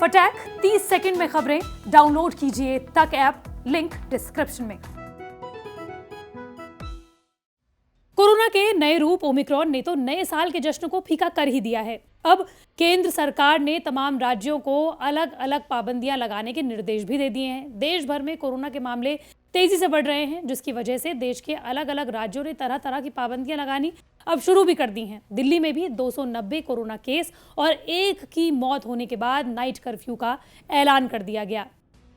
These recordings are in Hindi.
फटाक 30 सेकंड में खबरें डाउनलोड कीजिए तक ऐप, लिंक डिस्क्रिप्शन में। कोरोना के नए रूप ओमिक्रॉन ने तो नए साल के जश्न को फीका कर ही दिया है। अब केंद्र सरकार ने तमाम राज्यों को अलग अलग पाबंदियां लगाने के निर्देश भी दे दिए हैं। देश भर में कोरोना के मामले तेजी से बढ़ रहे हैं, जिसकी वजह से देश के अलग अलग राज्यों ने तरह तरह की पाबंदियां लगानी अब शुरू भी कर दी हैं। दिल्ली में भी 290 कोरोना केस और एक की मौत होने के बाद नाइट कर्फ्यू का ऐलान कर दिया गया।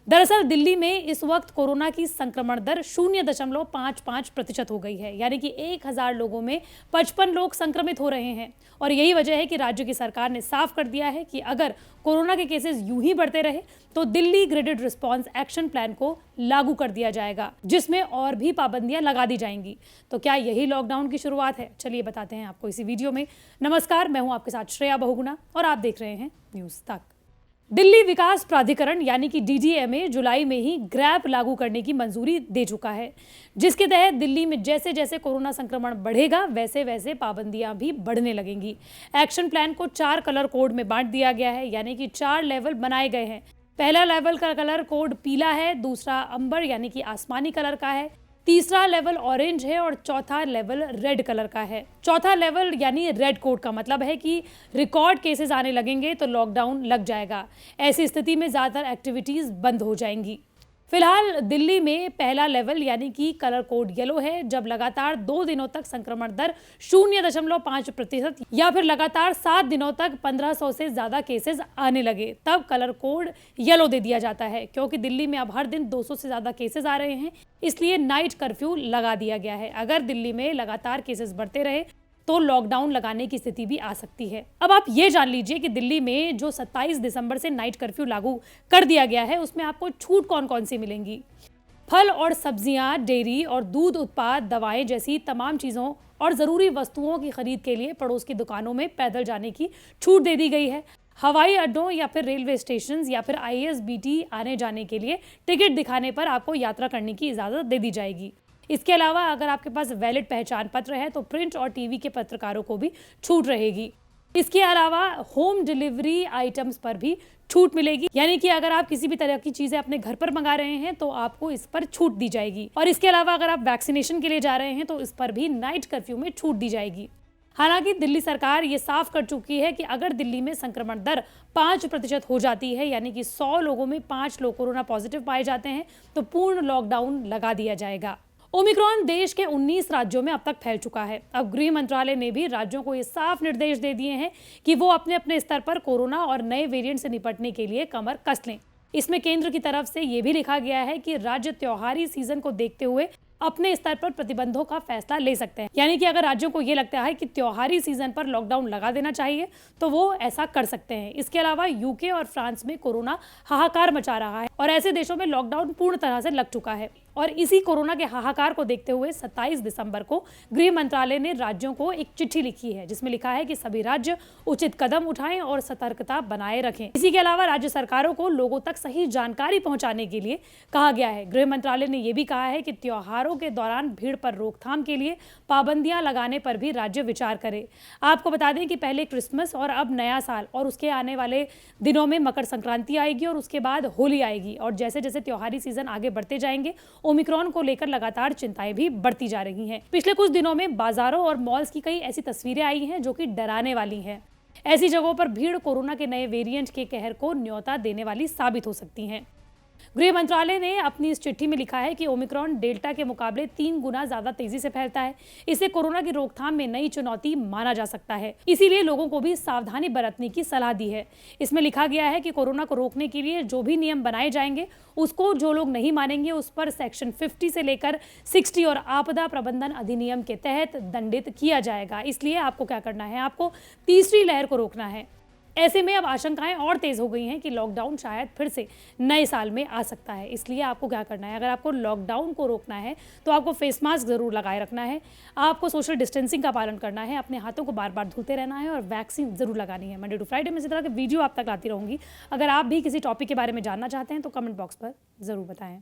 दरअसल दिल्ली में इस वक्त कोरोना की संक्रमण दर 0.55% हो गई है, यानी कि 1000 लोगों में 55 लोग संक्रमित हो रहे हैं। और यही वजह है कि राज्य की सरकार ने साफ कर दिया है कि अगर कोरोना के केसेस यूं ही बढ़ते रहे तो Delhi graded response action plan को लागू कर दिया जाएगा, जिसमें और भी पाबंदियां लगा दी जाएंगी। तो क्या यही लॉकडाउन की शुरुआत है? चलिए बताते हैं आपको इसी वीडियो में। नमस्कार, मैं हूं आपके साथ श्रेया बहुगुणा और आप देख रहे हैं न्यूज तक। दिल्ली विकास प्राधिकरण यानी कि DDMA जुलाई में ही ग्रैब लागू करने की मंजूरी दे चुका है, जिसके तहत दिल्ली में जैसे जैसे कोरोना संक्रमण बढ़ेगा वैसे वैसे पाबंदियां भी बढ़ने लगेंगी। एक्शन प्लान को 4 कलर कोड में बांट दिया गया है, यानी कि 4 लेवल बनाए गए हैं। पहला लेवल का कलर कोड पीला है, दूसरा अंबर यानी कि आसमानी कलर का है, तीसरा लेवल ऑरेंज है और चौथा लेवल रेड कलर का है। चौथा लेवल यानी रेड कोड का मतलब है कि रिकॉर्ड केसेस आने लगेंगे तो लॉकडाउन लग जाएगा। ऐसी स्थिति में ज्यादातर एक्टिविटीज बंद हो जाएंगी। फिलहाल दिल्ली में पहला लेवल यानी कि कलर कोड येलो है। जब लगातार 2 दिनों तक संक्रमण दर 0.5% या फिर लगातार 7 दिनों तक 1500 से ज्यादा केसेस आने लगे, तब कलर कोड येलो दे दिया जाता है। क्योंकि दिल्ली में अब हर दिन 200 से ज्यादा केसेस आ रहे हैं, इसलिए नाइट कर्फ्यू लगा दिया गया है। अगर दिल्ली में लगातार केसेस बढ़ते रहे तो लॉकडाउन लगाने की स्थिति भी आ सकती है। अब आप ये जान लीजिए कि दिल्ली में जो 27 दिसंबर से नाइट कर्फ्यू लागू कर दिया गया है, उसमें आपको छूट कौन कौन सी मिलेंगी। फल और सब्जियां, डेयरी और दूध उत्पाद, दवाएं जैसी तमाम चीजों और जरूरी वस्तुओं की खरीद के लिए पड़ोस की दुकानों में पैदल जाने की छूट दे दी गई है। हवाई अड्डों या फिर रेलवे स्टेशन या फिर ISBT आने जाने के लिए टिकट दिखाने पर आपको यात्रा करने की इजाजत दे दी जाएगी। इसके अलावा अगर आपके पास वैलिड पहचान पत्र है तो प्रिंट और टीवी के पत्रकारों को भी छूट रहेगी। इसके अलावा होम डिलीवरी आइटम्स पर भी छूट मिलेगी, यानी कि अगर आप किसी भी तरह की चीजें अपने घर पर मंगा रहे हैं तो आपको इस पर छूट दी जाएगी। और इसके अलावा अगर आप वैक्सीनेशन के लिए जा रहे हैं तो इस पर भी नाइट कर्फ्यू में छूट दी जाएगी। हालांकि दिल्ली सरकार ये साफ कर चुकी है कि अगर दिल्ली में संक्रमण दर 5% हो जाती है, यानी कि 100 लोगों में 5 लोग कोरोना पॉजिटिव पाए जाते हैं, तो पूर्ण लॉकडाउन लगा दिया जाएगा। ओमिक्रॉन देश के 19 राज्यों में अब तक फैल चुका है। अब गृह मंत्रालय ने भी राज्यों को ये साफ निर्देश दे दिए हैं कि वो अपने अपने स्तर पर कोरोना और नए वेरिएंट से निपटने के लिए कमर कस लें। इसमें केंद्र की तरफ से ये भी लिखा गया है कि राज्य त्योहारी सीजन को देखते हुए अपने स्तर पर प्रतिबंधों का फैसला ले सकते हैं, यानी कि अगर राज्यों को ये लगता है कि त्योहारी सीजन पर लॉकडाउन लगा देना चाहिए तो वो ऐसा कर सकते हैं। इसके अलावा UK और फ्रांस में कोरोना हाहाकार मचा रहा है और ऐसे देशों में लॉकडाउन पूर्ण तरह से लग चुका है। और इसी कोरोना के हाहाकार को देखते हुए 27 दिसंबर को गृह मंत्रालय ने राज्यों को एक चिट्ठी लिखी है, जिसमें लिखा है कि सभी राज्य उचित कदम उठाएं और सतर्कता बनाए रखें। इसी के अलावा राज्य सरकारों को लोगों तक सही जानकारी पहुंचाने के लिए कहा गया है। गृह मंत्रालय ने यह भी कहा है कि त्योहारों के दौरान भीड़ पर रोकथाम के लिए पाबंदियां लगाने पर भी राज्य विचार करे। आपको बता दें कि पहले क्रिसमस और अब नया साल और उसके आने वाले दिनों में मकर संक्रांति आएगी और उसके बाद होली आएगी। और जैसे जैसे त्योहारी सीजन आगे बढ़ते जाएंगे, ओमिक्रॉन को लेकर लगातार चिंताएं भी बढ़ती जा रही हैं। पिछले कुछ दिनों में बाजारों और मॉल्स की कई ऐसी तस्वीरें आई हैं जो कि डराने वाली हैं। ऐसी जगहों पर भीड़ कोरोना के नए वेरिएंट के कहर को न्योता देने वाली साबित हो सकती हैं। गृह मंत्रालय ने अपनी इस चिट्ठी में लिखा है कि ओमिक्रॉन डेल्टा के मुकाबले 3 गुना ज्यादा तेजी से फैलता है। इसे कोरोना की रोकथाम में नई चुनौती माना जा सकता है, इसीलिए लोगों को भी सावधानी बरतने की सलाह दी है। इसमें लिखा गया है कि कोरोना को रोकने के लिए जो भी नियम बनाए जाएंगे उसको जो लोग नहीं मानेंगे उस पर सेक्शन 50 से लेकर 60 और आपदा प्रबंधन अधिनियम के तहत दंडित किया जाएगा। इसलिए आपको क्या करना है, आपको तीसरी लहर को रोकना है। ऐसे में अब आशंकाएं और तेज हो गई हैं कि लॉकडाउन शायद फिर से नए साल में आ सकता है। इसलिए आपको क्या करना है, अगर आपको लॉकडाउन को रोकना है तो आपको फेस मास्क जरूर लगाए रखना है, आपको सोशल डिस्टेंसिंग का पालन करना है, अपने हाथों को बार बार धुलते रहना है और वैक्सीन जरूर लगानी है। मंडे टू फ्राइडे में इसी तरह के वीडियो आप तक लाती रहूंगी। अगर आप भी किसी टॉपिक के बारे में जानना चाहते हैं तो कमेंट बॉक्स पर जरूर बताएं।